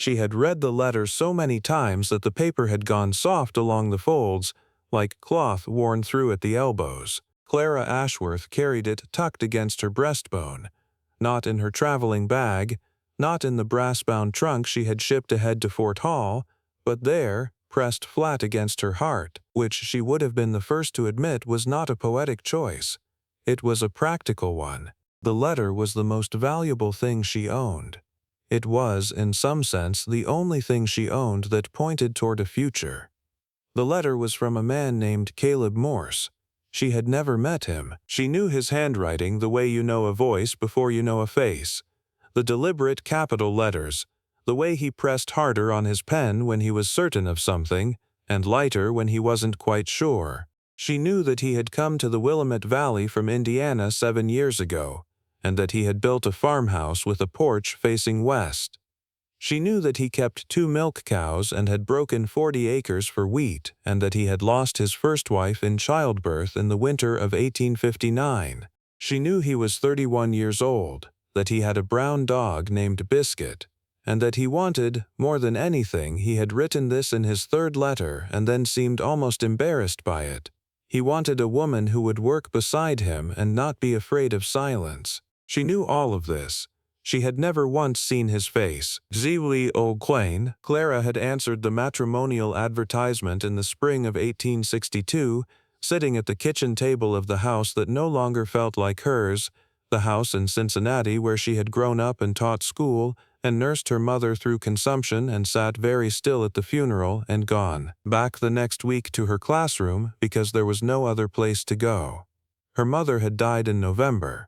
She had read the letter so many times that the paper had gone soft along the folds, like cloth worn through at the elbows. Clara Ashworth carried it tucked against her breastbone, not in her traveling bag, not in the brass-bound trunk she had shipped ahead to Fort Hall, but there, pressed flat against her heart, which she would have been the first to admit was not a poetic choice. It was a practical one. The letter was the most valuable thing she owned. It was, in some sense, the only thing she owned that pointed toward a future. The letter was from a man named Caleb Morse. She had never met him. She knew his handwriting the way you know a voice before you know a face. The deliberate capital letters, the way he pressed harder on his pen when he was certain of something, and lighter when he wasn't quite sure. She knew that he had come to the Willamette Valley from Indiana 7 years ago, and that he had built a farmhouse with a porch facing west. She knew that he kept 2 milk cows and had broken 40 acres for wheat, and that he had lost his first wife in childbirth in the winter of 1859. She knew he was 31 years old, that he had a brown dog named Biscuit, and that he wanted, more than anything, he had written this in his 3rd letter and then seemed almost embarrassed by it. He wanted a woman who would work beside him and not be afraid of silence. She knew all of this. She had never once seen his face. Zeewlee O'Quain, Clara had answered the matrimonial advertisement in the spring of 1862, sitting at the kitchen table of the house that no longer felt like hers, the house in Cincinnati where she had grown up and taught school, and nursed her mother through consumption and sat very still at the funeral and gone back the next week to her classroom because there was no other place to go. Her mother had died in November.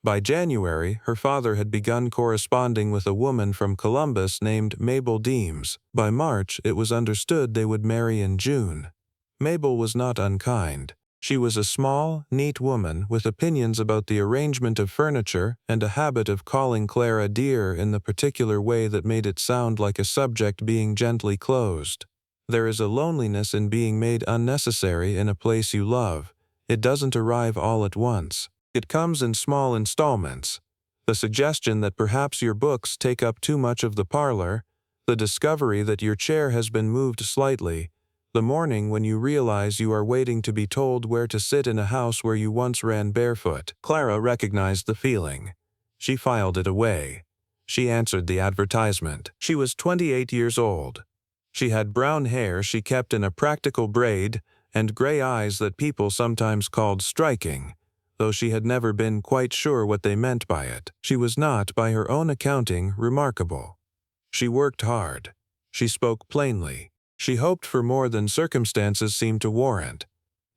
By January, her father had begun corresponding with a woman from Columbus named Mabel Deems. By March, it was understood they would marry in June. Mabel was not unkind. She was a small, neat woman with opinions about the arrangement of furniture and a habit of calling Clara dear in the particular way that made it sound like a subject being gently closed. There is a loneliness in being made unnecessary in a place you love. It doesn't arrive all at once. It comes in small installments. The suggestion that perhaps your books take up too much of the parlor, the discovery that your chair has been moved slightly, the morning when you realize you are waiting to be told where to sit in a house where you once ran barefoot. Clara recognized the feeling. She filed it away. She answered the advertisement. She was 28 years old. She had brown hair she kept in a practical braid and gray eyes that people sometimes called striking, though she had never been quite sure what they meant by it. She was not, by her own accounting, remarkable. She worked hard. She spoke plainly. She hoped for more than circumstances seemed to warrant.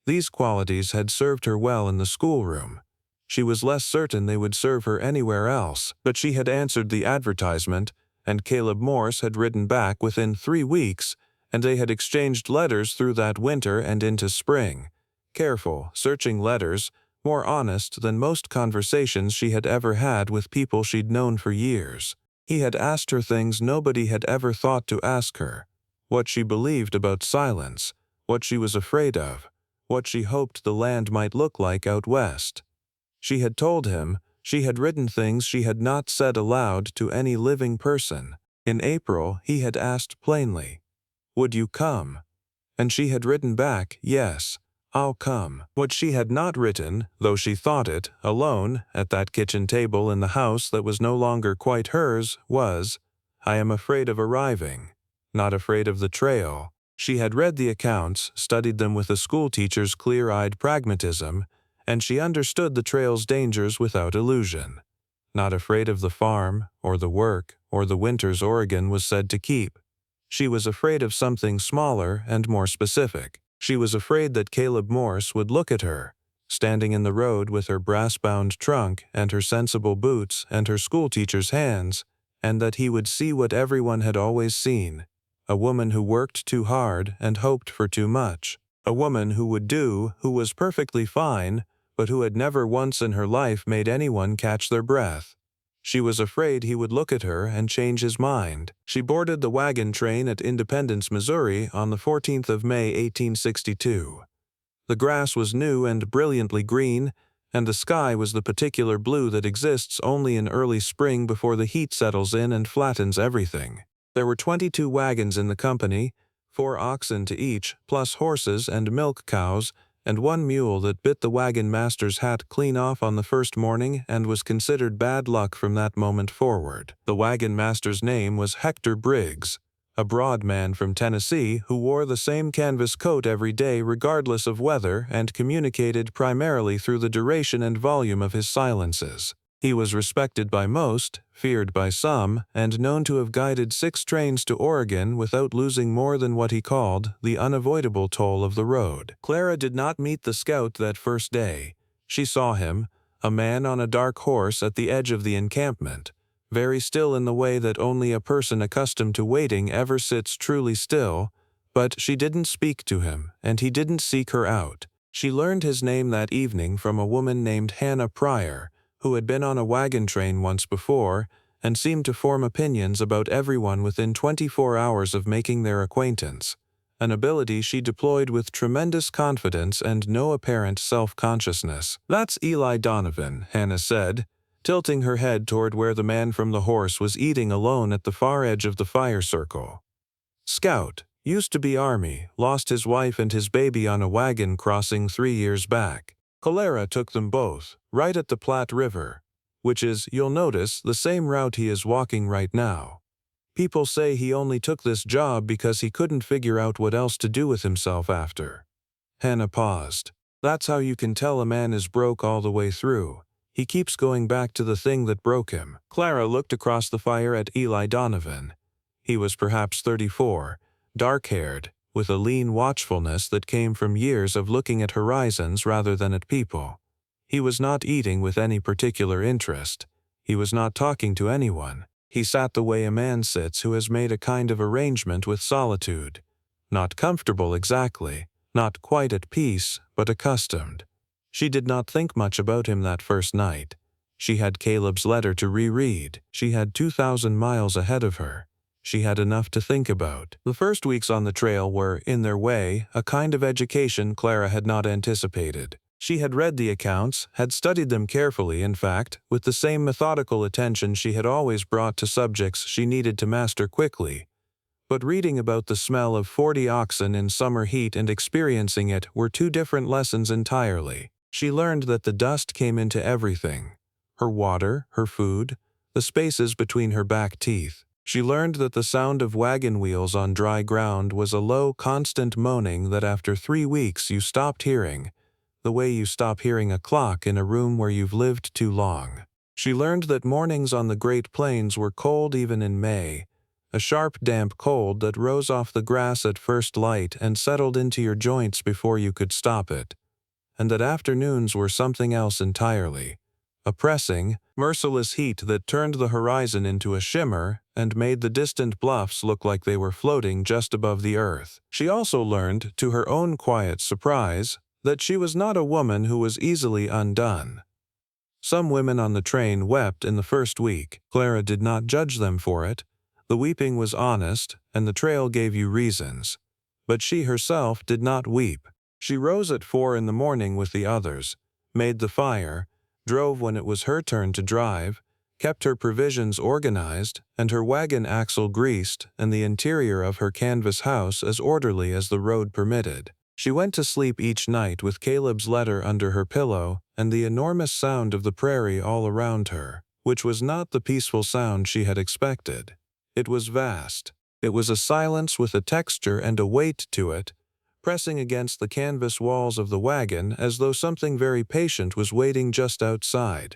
These qualities had served her well in the schoolroom. She was less certain they would serve her anywhere else, but she had answered the advertisement, and Caleb Morse had written back within 3 weeks, and they had exchanged letters through that winter and into spring. Careful, searching letters, more honest than most conversations she had ever had with people she'd known for years. He had asked her things nobody had ever thought to ask her. What she believed about silence, what she was afraid of, what she hoped the land might look like out west. She had told him, she had written things she had not said aloud to any living person. In April, he had asked plainly, "Would you come?" And she had written back, "Yes, I'll come." What she had not written, though she thought it, alone, at that kitchen table in the house that was no longer quite hers, was, "I am afraid of arriving. Not afraid of the trail." She had read the accounts, studied them with a schoolteacher's clear-eyed pragmatism, and she understood the trail's dangers without illusion. Not afraid of the farm, or the work, or the winters Oregon was said to keep. She was afraid of something smaller and more specific. She was afraid that Caleb Morse would look at her, standing in the road with her brass-bound trunk and her sensible boots and her schoolteacher's hands, and that he would see what everyone had always seen, a woman who worked too hard and hoped for too much, a woman who would do, who was perfectly fine, but who had never once in her life made anyone catch their breath. She was afraid he would look at her and change his mind. She boarded the wagon train at Independence, Missouri on the 14th of May, 1862. The grass was new and brilliantly green, and the sky was the particular blue that exists only in early spring before the heat settles in and flattens everything. There were 22 wagons in the company, 4 oxen to each, plus horses and milk cows, and 1 mule that bit the wagon master's hat clean off on the first morning and was considered bad luck from that moment forward. The wagon master's name was Hector Briggs, a broad man from Tennessee who wore the same canvas coat every day regardless of weather and communicated primarily through the duration and volume of his silences. He was respected by most, feared by some, and known to have guided 6 trains to Oregon without losing more than what he called the unavoidable toll of the road. Clara did not meet the scout that first day. She saw him, a man on a dark horse at the edge of the encampment, very still in the way that only a person accustomed to waiting ever sits truly still, but she didn't speak to him, and he didn't seek her out. She learned his name that evening from a woman named Hannah Pryor, who had been on a wagon train once before and seemed to form opinions about everyone within 24 hours of making their acquaintance, an ability she deployed with tremendous confidence and no apparent self-consciousness. "That's Eli Donovan," Hannah said, tilting her head toward where the man from the horse was eating alone at the far edge of the fire circle. "Scout, used to be Army, lost his wife and his baby on a wagon crossing 3 years back. Clara took them both, right at the Platte River, which is, you'll notice, the same route he is walking right now. People say he only took this job because he couldn't figure out what else to do with himself after." Hannah paused. "That's how you can tell a man is broke all the way through. He keeps going back to the thing that broke him." Clara looked across the fire at Eli Donovan. He was perhaps 34, dark-haired, with a lean watchfulness that came from years of looking at horizons rather than at people. He was not eating with any particular interest. He was not talking to anyone. He sat the way a man sits who has made a kind of arrangement with solitude. Not comfortable exactly, not quite at peace, but accustomed. She did not think much about him that first night. She had Caleb's letter to reread. She had 2,000 miles ahead of her. She had enough to think about. The first weeks on the trail were, in their way, a kind of education Clara had not anticipated. She had read the accounts, had studied them carefully, in fact, with the same methodical attention she had always brought to subjects she needed to master quickly. But reading about the smell of 40 oxen in summer heat and experiencing it were 2 different lessons entirely. She learned that the dust came into everything: her water, her food, the spaces between her back teeth. She learned that the sound of wagon wheels on dry ground was a low, constant moaning that after 3 weeks you stopped hearing, the way you stop hearing a clock in a room where you've lived too long. She learned that mornings on the Great Plains were cold even in May, a sharp, damp cold that rose off the grass at first light and settled into your joints before you could stop it, and that afternoons were something else entirely. A pressing, merciless heat that turned the horizon into a shimmer and made the distant bluffs look like they were floating just above the earth. She also learned, to her own quiet surprise, that she was not a woman who was easily undone. Some women on the train wept in the first week. Clara did not judge them for it. The weeping was honest, and the trail gave you reasons. But she herself did not weep. She rose at 4 in the morning with the others, made the fire, drove when it was her turn to drive, kept her provisions organized, and her wagon axle greased, and the interior of her canvas house as orderly as the road permitted. She went to sleep each night with Caleb's letter under her pillow and the enormous sound of the prairie all around her, which was not the peaceful sound she had expected. It was vast. It was a silence with a texture and a weight to it, pressing against the canvas walls of the wagon as though something very patient was waiting just outside.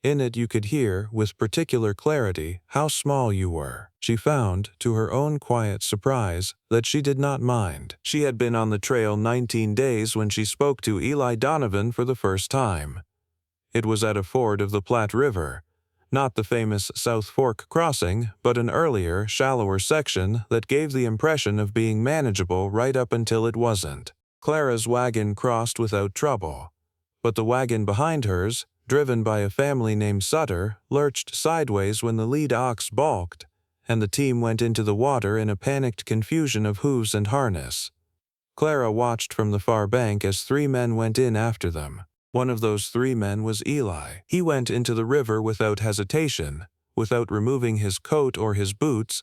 In it you could hear, with particular clarity, how small you were. She found, to her own quiet surprise, that she did not mind. She had been on the trail 19 days when she spoke to Eli Donovan for the first time. It was at a ford of the Platte River, not the famous South Fork crossing, but an earlier, shallower section that gave the impression of being manageable right up until it wasn't. Clara's wagon crossed without trouble, but the wagon behind hers, driven by a family named Sutter, lurched sideways when the lead ox balked, and the team went into the water in a panicked confusion of hooves and harness. Clara watched from the far bank as 3 men went in after them. One of those 3 men was Eli. He went into the river without hesitation, without removing his coat or his boots,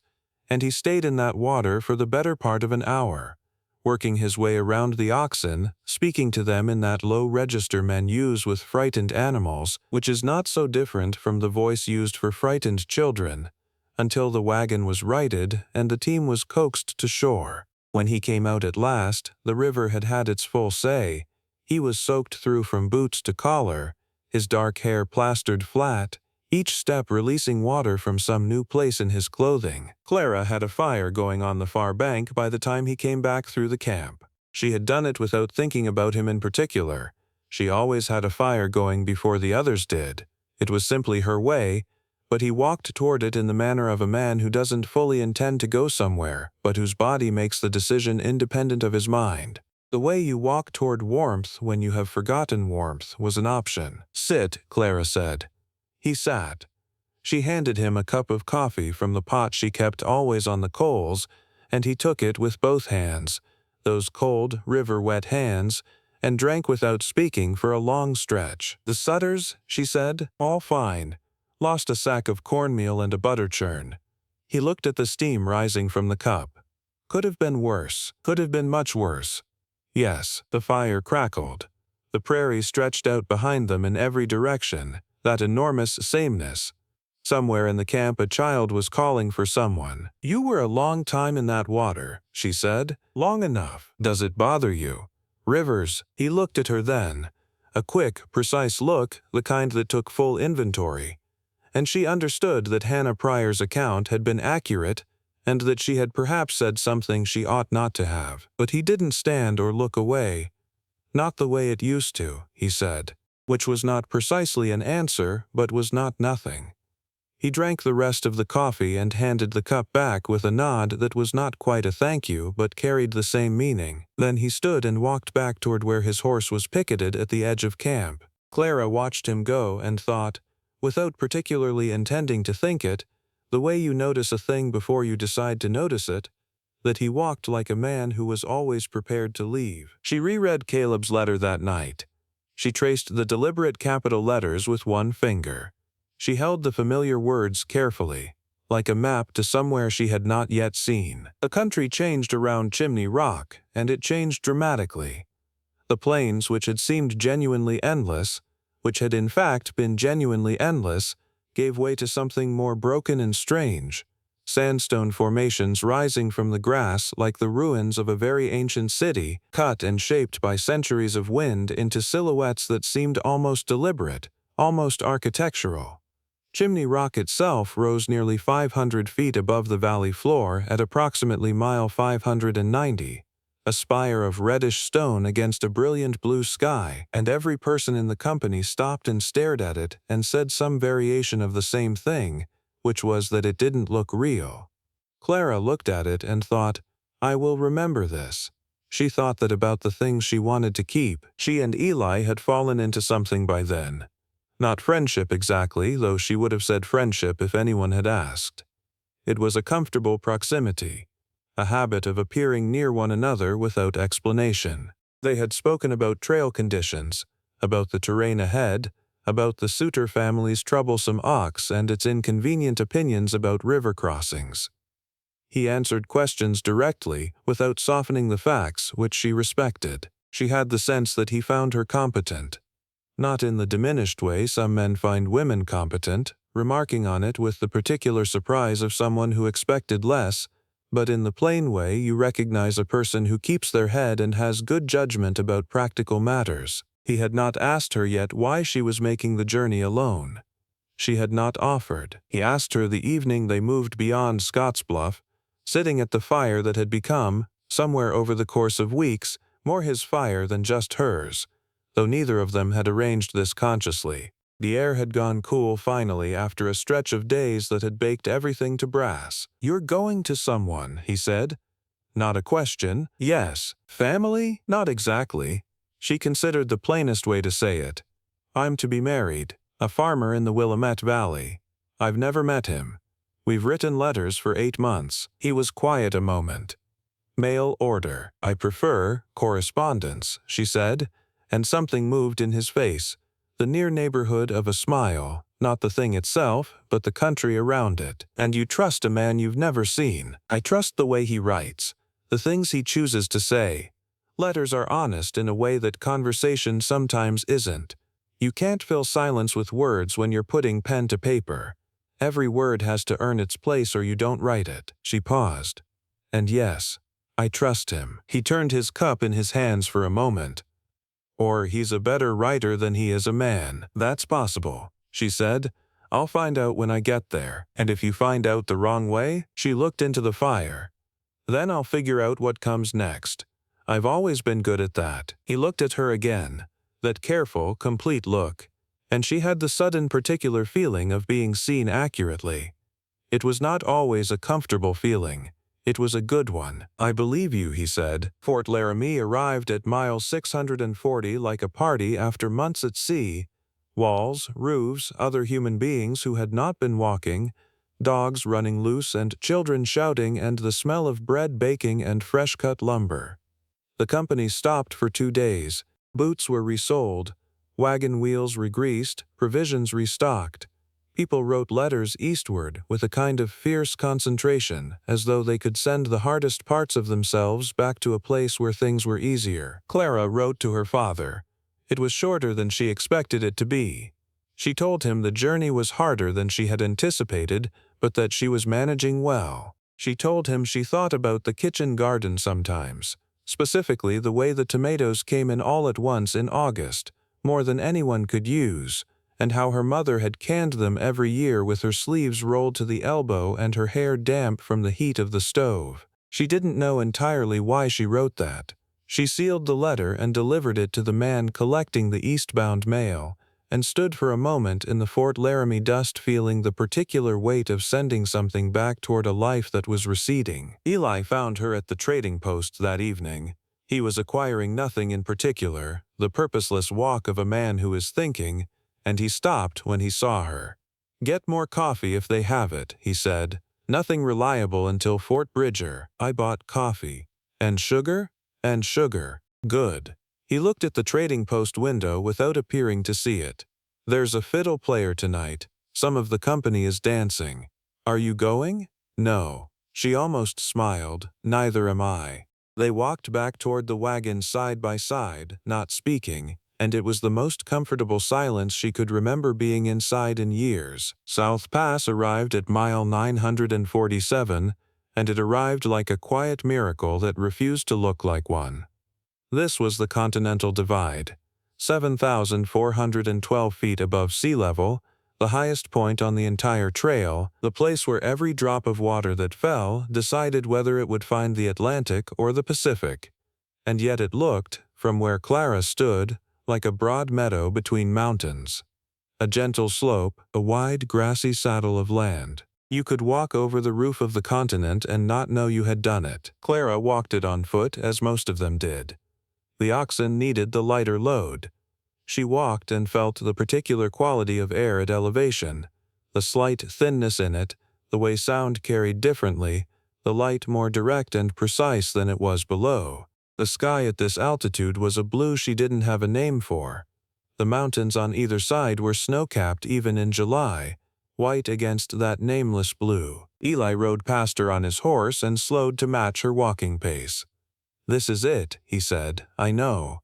and he stayed in that water for the better part of an hour, working his way around the oxen, speaking to them in that low register men use with frightened animals, which is not so different from the voice used for frightened children, until the wagon was righted and the team was coaxed to shore. When he came out at last, the river had had its full say. He was soaked through from boots to collar, his dark hair plastered flat, each step releasing water from some new place in his clothing. Clara had a fire going on the far bank by the time he came back through the camp. She had done it without thinking about him in particular. She always had a fire going before the others did. It was simply her way, but he walked toward it in the manner of a man who doesn't fully intend to go somewhere, but whose body makes the decision independent of his mind. The way you walk toward warmth when you have forgotten warmth was an option. "Sit," Clara said. He sat. She handed him a cup of coffee from the pot she kept always on the coals, and he took it with both hands, those cold, river-wet hands, and drank without speaking for a long stretch. "The Sutters," she said, "all fine. Lost a sack of cornmeal and a butter churn." He looked at the steam rising from the cup. Could have been worse. Could have been much worse. Yes, the fire crackled. The prairie stretched out behind them in every direction, that enormous sameness. Somewhere in the camp a child was calling for someone. "You were a long time in that water," she said. "Long enough. Does it bother you?" "Rivers." He looked at her then. A quick, precise look, the kind that took full inventory. And she understood that Hannah Pryor's account had been accurate and that she had perhaps said something she ought not to have. But he didn't stand or look away. "Not the way it used to," he said, which was not precisely an answer, but was not nothing. He drank the rest of the coffee and handed the cup back with a nod that was not quite a thank you but carried the same meaning. Then he stood and walked back toward where his horse was picketed at the edge of camp. Clara watched him go and thought, without particularly intending to think it, the way you notice a thing before you decide to notice it, that he walked like a man who was always prepared to leave. She reread Caleb's letter that night. She traced the deliberate capital letters with one finger. She held the familiar words carefully, like a map to somewhere she had not yet seen. The country changed around Chimney Rock, and it changed dramatically. The plains, which had seemed genuinely endless, which had in fact been genuinely endless, gave way to something more broken and strange. Sandstone formations rising from the grass like the ruins of a very ancient city, cut and shaped by centuries of wind into silhouettes that seemed almost deliberate, almost architectural. Chimney Rock itself rose nearly 500 feet above the valley floor at approximately mile 590, a spire of reddish stone against a brilliant blue sky, and every person in the company stopped and stared at it and said some variation of the same thing, which was that it didn't look real. Clara looked at it and thought, "I will remember this." She thought that about the things she wanted to keep. She and Eli had fallen into something by then. Not friendship exactly, though she would have said friendship if anyone had asked. It was a comfortable proximity, a habit of appearing near one another without explanation. They had spoken about trail conditions, about the terrain ahead, about the Suter family's troublesome ox and its inconvenient opinions about river crossings. He answered questions directly, without softening the facts, which she respected. She had the sense that he found her competent. Not in the diminished way some men find women competent, remarking on it with the particular surprise of someone who expected less, but in the plain way you recognize a person who keeps their head and has good judgment about practical matters. He had not asked her yet why she was making the journey alone. She had not offered. He asked her the evening they moved beyond Scottsbluff, sitting at the fire that had become, somewhere over the course of weeks, more his fire than just hers, though neither of them had arranged this consciously. The air had gone cool finally after a stretch of days that had baked everything to brass. "You're going to someone," he said. Not a question. Yes. Family? Not exactly. She considered the plainest way to say it. "I'm to be married. A farmer in the Willamette Valley. I've never met him. We've written letters for 8 months." He was quiet a moment. "Mail order. I prefer correspondence," she said, and something moved in his face, the near neighborhood of a smile, not the thing itself, but the country around it. And you trust a man you've never seen. I trust the way he writes, the things he chooses to say. Letters are honest in a way that conversation sometimes isn't. You can't fill silence with words when you're putting pen to paper. Every word has to earn its place or you don't write it. She paused. And yes, I trust him. He turned his cup in his hands for a moment. Or he's a better writer than he is a man. That's possible, she said. I'll find out when I get there. And if you find out the wrong way? She looked into the fire. Then I'll figure out what comes next. I've always been good at that. He looked at her again, that careful, complete look, and she had the sudden particular feeling of being seen accurately. It was not always a comfortable feeling. It was a good one. I believe you, he said. Fort Laramie arrived at mile 640 like a party after months at sea. Walls, roofs, other human beings who had not been walking, dogs running loose and children shouting, and the smell of bread baking and fresh-cut lumber. The company stopped for 2 days. Boots were resoled, wagon wheels regreased, provisions restocked. People wrote letters eastward with a kind of fierce concentration, as though they could send the hardest parts of themselves back to a place where things were easier. Clara wrote to her father. It was shorter than she expected it to be. She told him the journey was harder than she had anticipated, but that she was managing well. She told him she thought about the kitchen garden sometimes, specifically the way the tomatoes came in all at once in August, more than anyone could use, and how her mother had canned them every year with her sleeves rolled to the elbow and her hair damp from the heat of the stove. She didn't know entirely why she wrote that. She sealed the letter and delivered it to the man collecting the eastbound mail, and stood for a moment in the Fort Laramie dust feeling the particular weight of sending something back toward a life that was receding. Eli found her at the trading post that evening. He was acquiring nothing in particular, the purposeless walk of a man who is thinking, and he stopped when he saw her. "Get more coffee if they have it," he said. "Nothing reliable until Fort Bridger." I bought coffee. "And sugar?" "And sugar." "Good." He looked at the trading post window without appearing to see it. "There's a fiddle player tonight. Some of the company is dancing. Are you going?" "No." She almost smiled. "Neither am I." They walked back toward the wagon side by side, not speaking, and it was the most comfortable silence she could remember being inside in years. South Pass arrived at mile 947, and it arrived like a quiet miracle that refused to look like one. This was the Continental Divide, 7,412 feet above sea level, the highest point on the entire trail, the place where every drop of water that fell decided whether it would find the Atlantic or the Pacific. And yet it looked, from where Clara stood, like a broad meadow between mountains. A gentle slope, a wide grassy saddle of land. You could walk over the roof of the continent and not know you had done it. Clara walked it on foot, as most of them did. The oxen needed the lighter load. She walked and felt the particular quality of air at elevation, the slight thinness in it, the way sound carried differently, the light more direct and precise than it was below. The sky at this altitude was a blue she didn't have a name for. The mountains on either side were snow-capped even in July, white against that nameless blue. Eli rode past her on his horse and slowed to match her walking pace. "This is it," he said. "I know.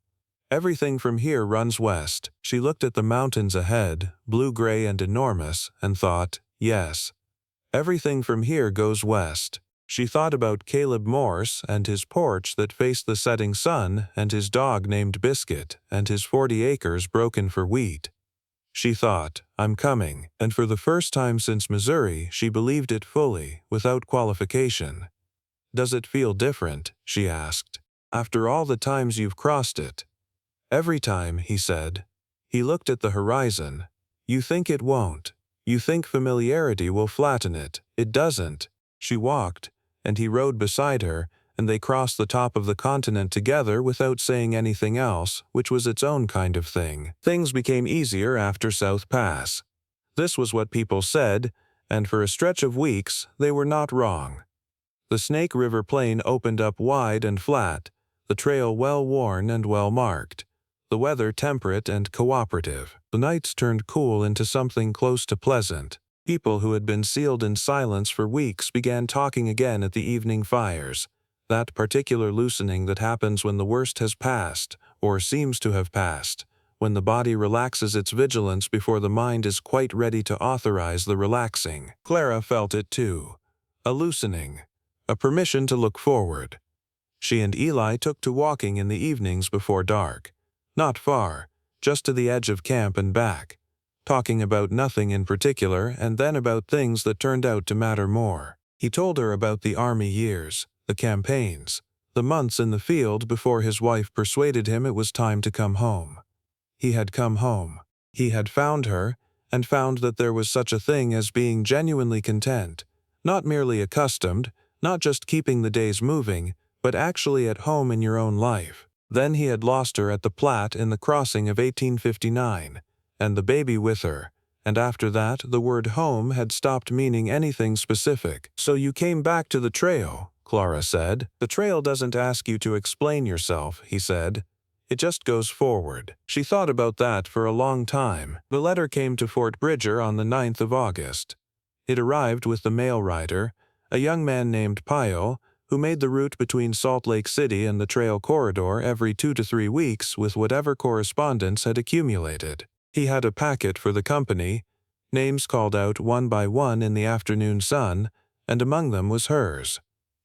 Everything from here runs west." She looked at the mountains ahead, blue-gray and enormous, and thought, yes, everything from here goes west. She thought about Caleb Morse and his porch that faced the setting sun and his dog named Biscuit and his 40 acres broken for wheat. She thought, I'm coming, and for the first time since Missouri, she believed it fully, without qualification. "Does it feel different?" she asked. "After all the times you've crossed it?" "Every time," he said. He looked at the horizon. "You think it won't. You think familiarity will flatten it. It doesn't." She walked, and he rode beside her, and they crossed the top of the continent together without saying anything else, which was its own kind of thing. Things became easier after South Pass. This was what people said, and for a stretch of weeks, they were not wrong. The Snake River plain opened up wide and flat, the trail well worn and well marked. the weather temperate and cooperative. The nights turned cool into something close to pleasant. People who had been sealed in silence for weeks began talking again at the evening fires. That particular loosening that happens when the worst has passed, or seems to have passed, when the body relaxes its vigilance before the mind is quite ready to authorize the relaxing. Clara felt it too. A loosening. A permission to look forward. She and Eli took to walking in the evenings before dark. Not far, just to the edge of camp and back, talking about nothing in particular and then about things that turned out to matter more. He told her about the army years, the campaigns, the months in the field before his wife persuaded him it was time to come home. He had come home. He had found her, and found that there was such a thing as being genuinely content, not merely accustomed, not just keeping the days moving, but actually at home in your own life. Then he had lost her at the Platte in the crossing of 1859, and the baby with her, and after that the word home had stopped meaning anything specific. "So you came back to the trail," Clara said. "The trail doesn't ask you to explain yourself," he said. "It just goes forward." She thought about that for a long time. The letter came to Fort Bridger on the 9th of August. It arrived with the mail rider, a young man named Pyle, who made the route between Salt Lake City and the trail corridor every 2 to 3 weeks with whatever correspondence had accumulated. He had a packet for the company, names called out one by one in the afternoon sun, and among them was hers.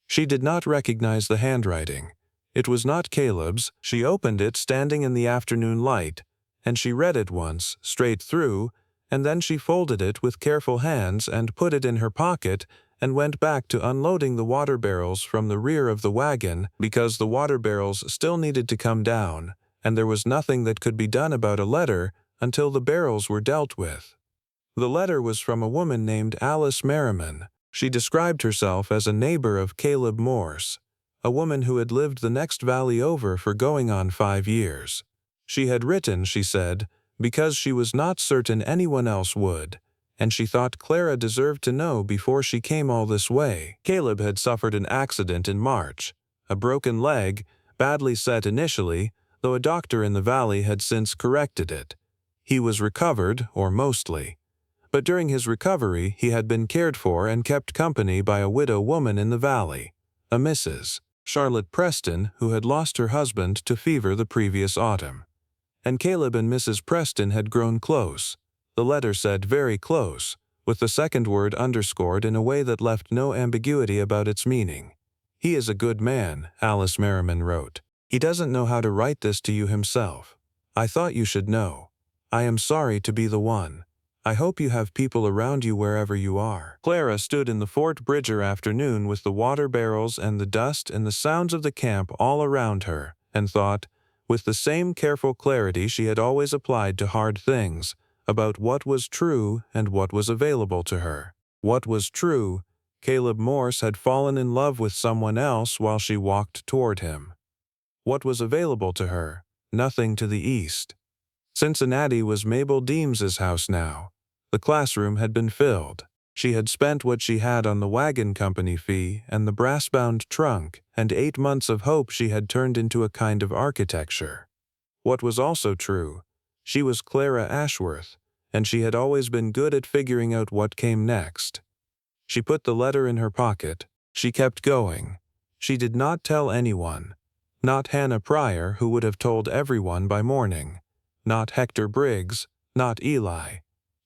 She did not recognize the handwriting. It was not Caleb's. She opened it standing in the afternoon light, and she read it once, straight through, and then she folded it with careful hands and put it in her pocket and went back to unloading the water barrels from the rear of the wagon because the water barrels still needed to come down, and there was nothing that could be done about a letter until the barrels were dealt with. The letter was from a woman named Alice Merriman. She described herself as a neighbor of Caleb Morse, a woman who had lived the next valley over for going on 5 years. She had written, she said, because she was not certain anyone else would, and she thought Clara deserved to know before she came all this way. Caleb had suffered an accident in March, a broken leg, badly set initially, though a doctor in the valley had since corrected it. He was recovered, or mostly. But during his recovery he had been cared for and kept company by a widow woman in the valley, a Mrs. Charlotte Preston, who had lost her husband to fever the previous autumn. And Caleb and Mrs. Preston had grown close. The letter said very close, with the second word underscored in a way that left no ambiguity about its meaning. "He is a good man," Alice Merriman wrote. "He doesn't know how to write this to you himself. I thought you should know. I am sorry to be the one. I hope you have people around you wherever you are." Clara stood in the Fort Bridger afternoon with the water barrels and the dust and the sounds of the camp all around her, and thought, with the same careful clarity she had always applied to hard things, about what was true and what was available to her. What was true, Caleb Morse had fallen in love with someone else while she walked toward him. What was available to her? Nothing to the east. Cincinnati was Mabel Deems's house now. The classroom had been filled. She had spent what she had on the wagon company fee and the brass-bound trunk, and 8 months of hope she had turned into a kind of architecture. What was also true? She was Clara Ashworth, and she had always been good at figuring out what came next. She put the letter in her pocket. She kept going. She did not tell anyone. Not Hannah Pryor, who would have told everyone by morning. Not Hector Briggs. Not Eli.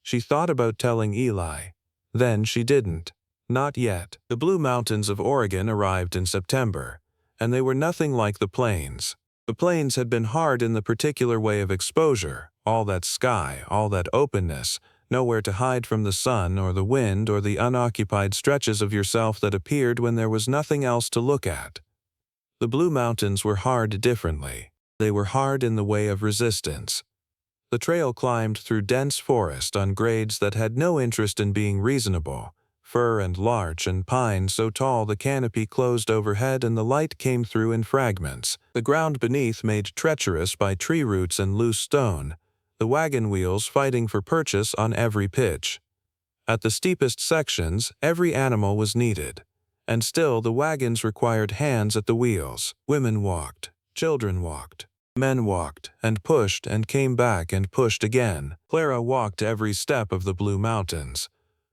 She thought about telling Eli. Then she didn't. Not yet. The Blue Mountains of Oregon arrived in September, and they were nothing like the plains. The plains had been hard in the particular way of exposure, all that sky, all that openness, nowhere to hide from the sun or the wind or the unoccupied stretches of yourself that appeared when there was nothing else to look at. The Blue Mountains were hard differently. They were hard in the way of resistance. The trail climbed through dense forest on grades that had no interest in being reasonable, fir and larch and pine so tall the canopy closed overhead and the light came through in fragments, the ground beneath made treacherous by tree roots and loose stone, the wagon wheels fighting for purchase on every pitch. At the steepest sections, every animal was needed, and still the wagons required hands at the wheels. Women walked, children walked. Men walked, and pushed, and came back and pushed again. Clara walked every step of the Blue Mountains.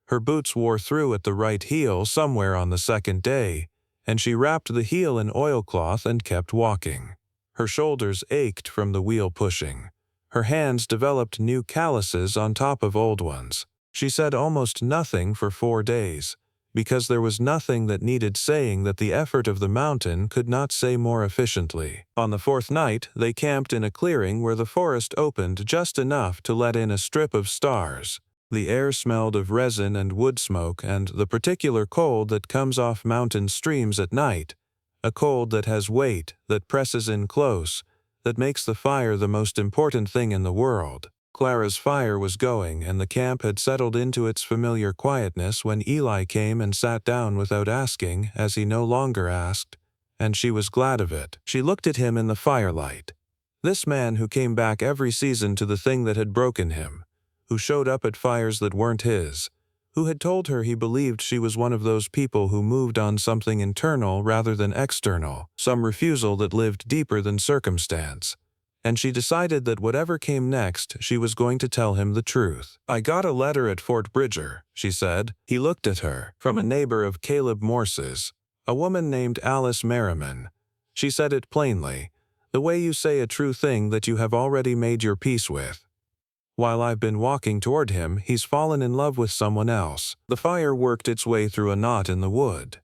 Her boots wore through at the right heel somewhere on the second day, and she wrapped the heel in oilcloth and kept walking. Her shoulders ached from the wheel pushing. Her hands developed new calluses on top of old ones. She said almost nothing for 4 days, because there was nothing that needed saying that the effort of the mountain could not say more efficiently. On the 4th night, they camped in a clearing where the forest opened just enough to let in a strip of stars. The air smelled of resin and wood smoke and the particular cold that comes off mountain streams at night, a cold that has weight, that presses in close, that makes the fire the most important thing in the world. Clara's fire was going, and the camp had settled into its familiar quietness when Eli came and sat down without asking, as he no longer asked, and she was glad of it. She looked at him in the firelight. This man who came back every season to the thing that had broken him, who showed up at fires that weren't his, who had told her he believed she was one of those people who moved on something internal rather than external, some refusal that lived deeper than circumstance. And she decided that whatever came next, she was going to tell him the truth. "I got a letter at Fort Bridger," she said. He looked at her. "From a neighbor of Caleb Morse's, a woman named Alice Merriman." She said it plainly, the way you say a true thing that you have already made your peace with. "While I've been walking toward him, he's fallen in love with someone else." The fire worked its way through a knot in the wood.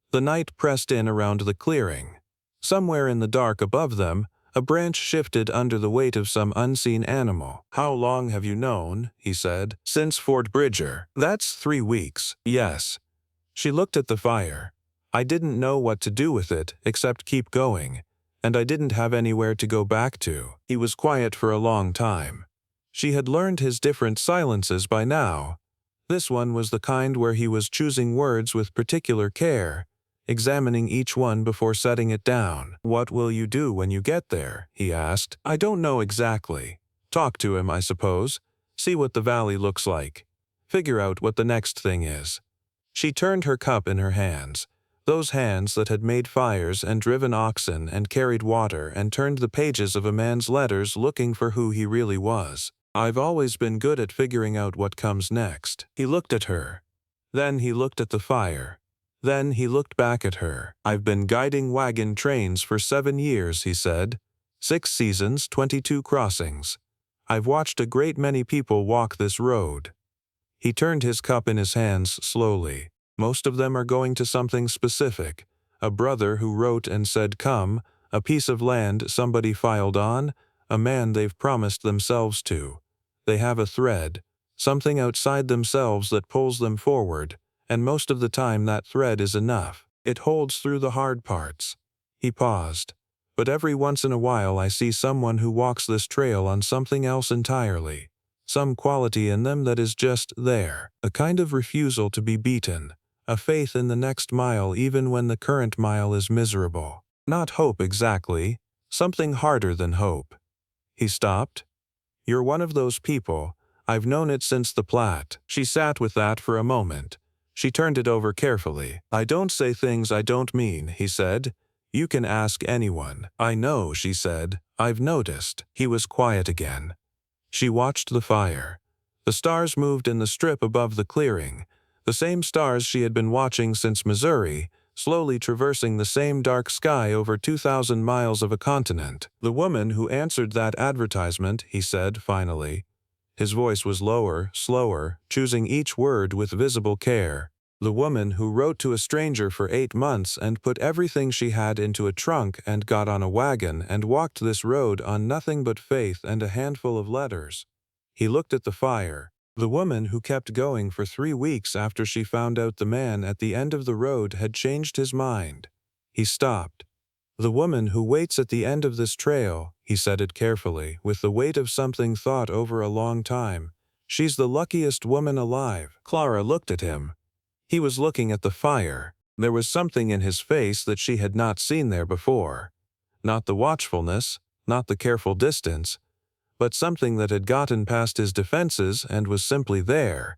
The night pressed in around the clearing. Somewhere in the dark above them, a branch shifted under the weight of some unseen animal. "How long have you known?" he said. "Since Fort Bridger." "That's 3 weeks." "Yes." She looked at the fire. "I didn't know what to do with it except keep going, and I didn't have anywhere to go back to." He was quiet for a long time. She had learned his different silences by now. This one was the kind where he was choosing words with particular care, examining each one before setting it down. "What will you do when you get there?" he asked. "I don't know exactly. Talk to him, I suppose. See what the valley looks like. Figure out what the next thing is." She turned her cup in her hands, those hands that had made fires and driven oxen and carried water, and turned the pages of a man's letters looking for who he really was. "I've always been good at figuring out what comes next." He looked at her. Then he looked at the fire. Then he looked back at her. "I've been guiding wagon trains for 7 years," he said. 6 seasons, 22 crossings. I've watched a great many people walk this road." He turned his cup in his hands slowly. "Most of them are going to something specific. A brother who wrote and said come, a piece of land somebody filed on, a man they've promised themselves to. They have a thread, something outside themselves that pulls them forward, and most of the time that thread is enough. It holds through the hard parts." He paused. "But every once in a while I see someone who walks this trail on something else entirely, some quality in them that is just there, a kind of refusal to be beaten, a faith in the next mile even when the current mile is miserable. Not hope exactly, something harder than hope." He stopped. "You're one of those people. I've known it since the Platte." She sat with that for a moment. She turned it over carefully. "I don't say things I don't mean," he said. "You can ask anyone." "I know," she said. "I've noticed." He was quiet again. She watched the fire. The stars moved in the strip above the clearing, the same stars she had been watching since Missouri, slowly traversing the same dark sky over 2,000 miles of a continent. "The woman who answered that advertisement," he said finally. His voice was lower, slower, choosing each word with visible care. "The woman who wrote to a stranger for 8 months and put everything she had into a trunk and got on a wagon and walked this road on nothing but faith and a handful of letters." He looked at the fire. "The woman who kept going for 3 weeks after she found out the man at the end of the road had changed his mind." He stopped. "The woman who waits at the end of this trail," he said it carefully, with the weight of something thought over a long time. "She's the luckiest woman alive." Clara looked at him. He was looking at the fire. There was something in his face that she had not seen there before. Not the watchfulness, not the careful distance, but something that had gotten past his defenses and was simply there,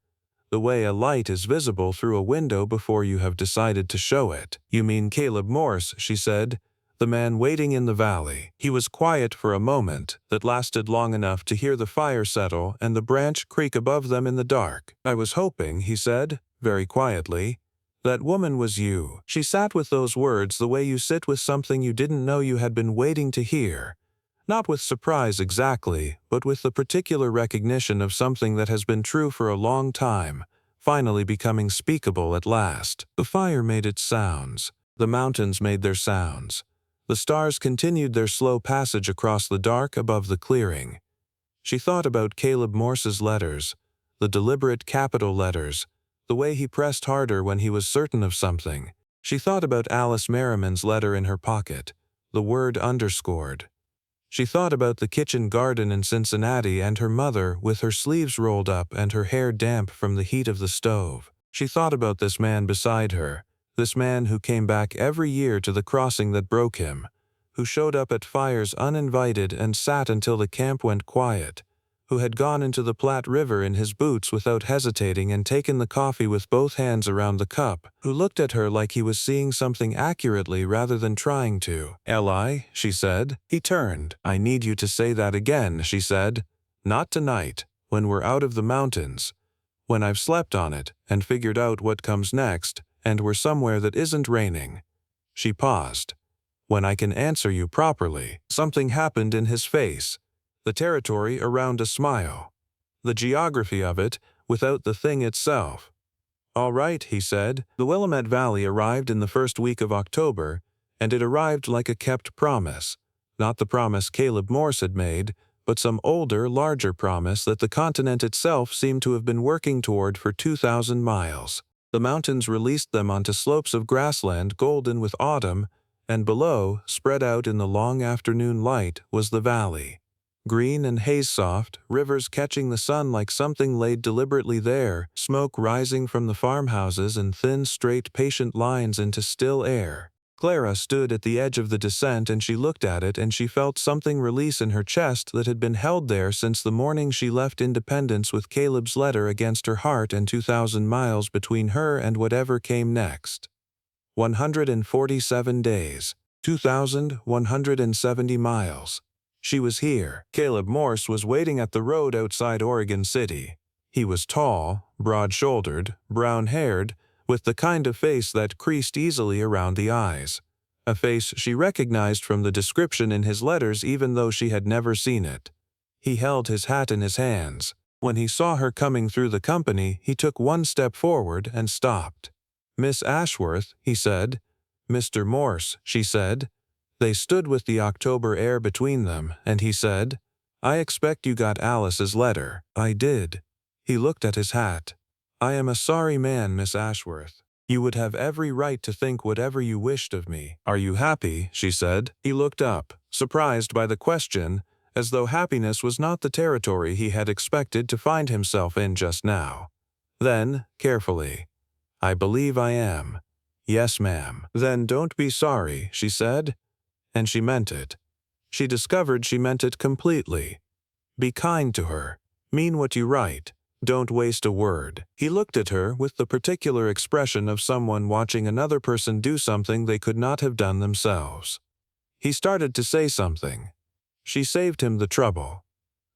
the way a light is visible through a window before you have decided to show it. "You mean Caleb Morse," she said. the man waiting in the valley. He was quiet for a moment that lasted long enough to hear the fire settle and the branch creak above them in the dark. "I was hoping," he said, very quietly, "that woman was you." She sat with those words the way you sit with something you didn't know you had been waiting to hear. Not with surprise exactly, but with the particular recognition of something that has been true for a long time, finally becoming speakable at last. The fire made its sounds. The mountains made their sounds. The stars continued their slow passage across the dark above the clearing. She thought about Caleb Morse's letters, the deliberate capital letters, the way he pressed harder when he was certain of something. She thought about Alice Merriman's letter in her pocket, the word underscored. She thought about the kitchen garden in Cincinnati and her mother with her sleeves rolled up and her hair damp from the heat of the stove. She thought about this man beside her, this man who came back every year to the crossing that broke him, who showed up at fires uninvited and sat until the camp went quiet, who had gone into the Platte River in his boots without hesitating and taken the coffee with both hands around the cup, who looked at her like he was seeing something accurately rather than trying to. "Eli," she said. He turned. "I need you to say that again," she said. "Not tonight, when we're out of the mountains, when I've slept on it and figured out what comes next, and we're somewhere that isn't raining." She paused. "When I can answer you properly." Something happened in his face. The territory around a smile. The geography of it, without the thing itself. "All right," he said. The Willamette Valley arrived in the first week of October, and it arrived like a kept promise. Not the promise Caleb Morse had made, but some older, larger promise that the continent itself seemed to have been working toward for 2,000 miles. The mountains released them onto slopes of grassland golden with autumn, and below, spread out in the long afternoon light, was the valley. Green and haze-soft, rivers catching the sun like something laid deliberately there, smoke rising from the farmhouses in thin, straight, patient lines into still air. Clara stood at the edge of the descent and she looked at it and she felt something release in her chest that had been held there since the morning she left Independence with Caleb's letter against her heart and 2,000 miles between her and whatever came next. 147 days. 2,170 miles. She was here. Caleb Morse was waiting at the road outside Oregon City. He was tall, broad-shouldered, brown-haired, with the kind of face that creased easily around the eyes. A face she recognized from the description in his letters even though she had never seen it. He held his hat in his hands. When he saw her coming through the company, he took one step forward and stopped. "Miss Ashworth," he said. "Mr. Morse," she said. They stood with the October air between them, and he said, "I expect you got Alice's letter." "I did." He looked at his hat. "I am a sorry man, Miss Ashworth. You would have every right to think whatever you wished of me." "Are you happy?" she said. He looked up, surprised by the question, as though happiness was not the territory he had expected to find himself in just now. Then, carefully, "I believe I am." "Yes, ma'am." "Then don't be sorry," she said. And she meant it. She discovered she meant it completely. Be kind to her. Mean what you write. Don't waste a word. He looked at her with the particular expression of someone watching another person do something they could not have done themselves. He started to say something. She saved him the trouble.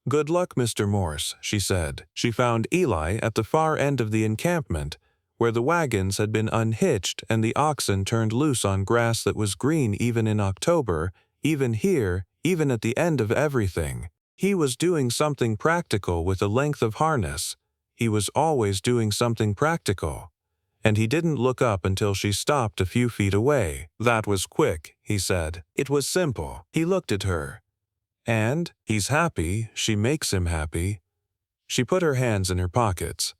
"Good luck, Mr. Morse," she said. She found Eli at the far end of the encampment, where the wagons had been unhitched and the oxen turned loose on grass that was green even in October, even here, even at the end of everything. He was doing something practical with a length of harness. He was always doing something practical. And he didn't look up until she stopped a few feet away. "That was quick," he said. "It was simple." He looked at her. "And he's happy, she makes him happy." She put her hands in her pockets.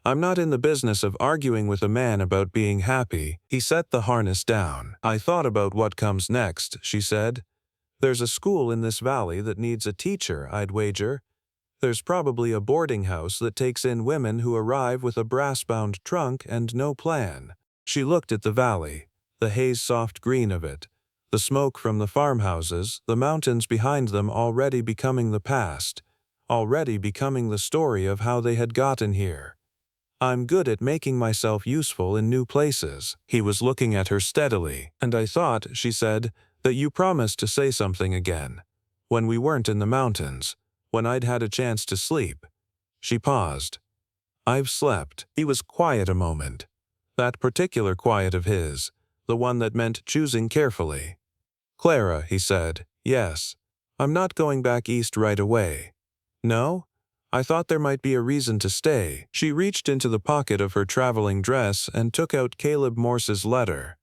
"I'm not in the business of arguing with a man about being happy." He set the harness down. "I thought about what comes next," she said. "There's a school in this valley that needs a teacher, I'd wager. There's probably a boarding house that takes in women who arrive with a brass-bound trunk and no plan." She looked at the valley, the haze-soft green of it, the smoke from the farmhouses, the mountains behind them already becoming the past, already becoming the story of how they had gotten here. "I'm good at making myself useful in new places." He was looking at her steadily. "And I thought," she said, That you promised to say something again. When we weren't in the mountains. When I'd had a chance to sleep." She paused. "I've slept." He was quiet a moment. That particular quiet of his, the one that meant choosing carefully. "Clara," he said, "yes. I'm not going back east right away." "No? I thought there might be a reason to stay." She reached into the pocket of her traveling dress and took out Caleb Morse's letter.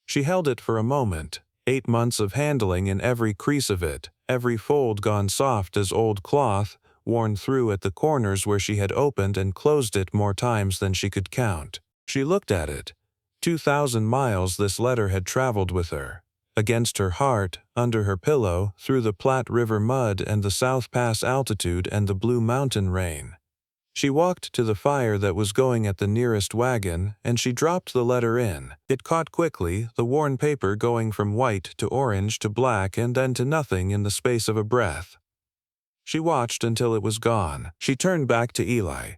She held it for a moment, 8 months of handling in every crease of it, every fold gone soft as old cloth, worn through at the corners where she had opened and closed it more times than she could count. She looked at it. 2,000 miles this letter had traveled with her. Against her heart, under her pillow, through the Platte River mud and the South Pass altitude and the Blue Mountain rain. She walked to the fire that was going at the nearest wagon, and she dropped the letter in. It caught quickly, the worn paper going from white to orange to black and then to nothing in the space of a breath. She watched until it was gone. She turned back to Eli.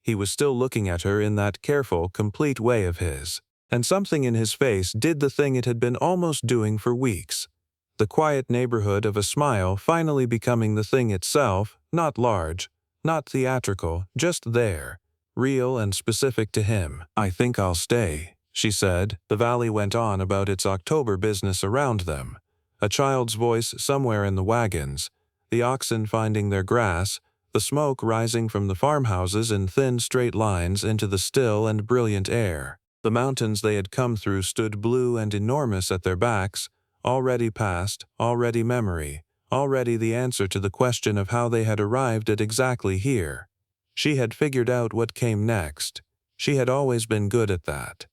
He was still looking at her in that careful, complete way of his. And something in his face did the thing it had been almost doing for weeks. The quiet neighborhood of a smile finally becoming the thing itself, not large, not theatrical, just there, real and specific to him. "I think I'll stay," she said. The valley went on about its October business around them. A child's voice somewhere in the wagons, the oxen finding their grass, the smoke rising from the farmhouses in thin straight lines into the still and brilliant air. The mountains they had come through stood blue and enormous at their backs, already past, already memory, already the answer to the question of how they had arrived at exactly here. She had figured out what came next. She had always been good at that.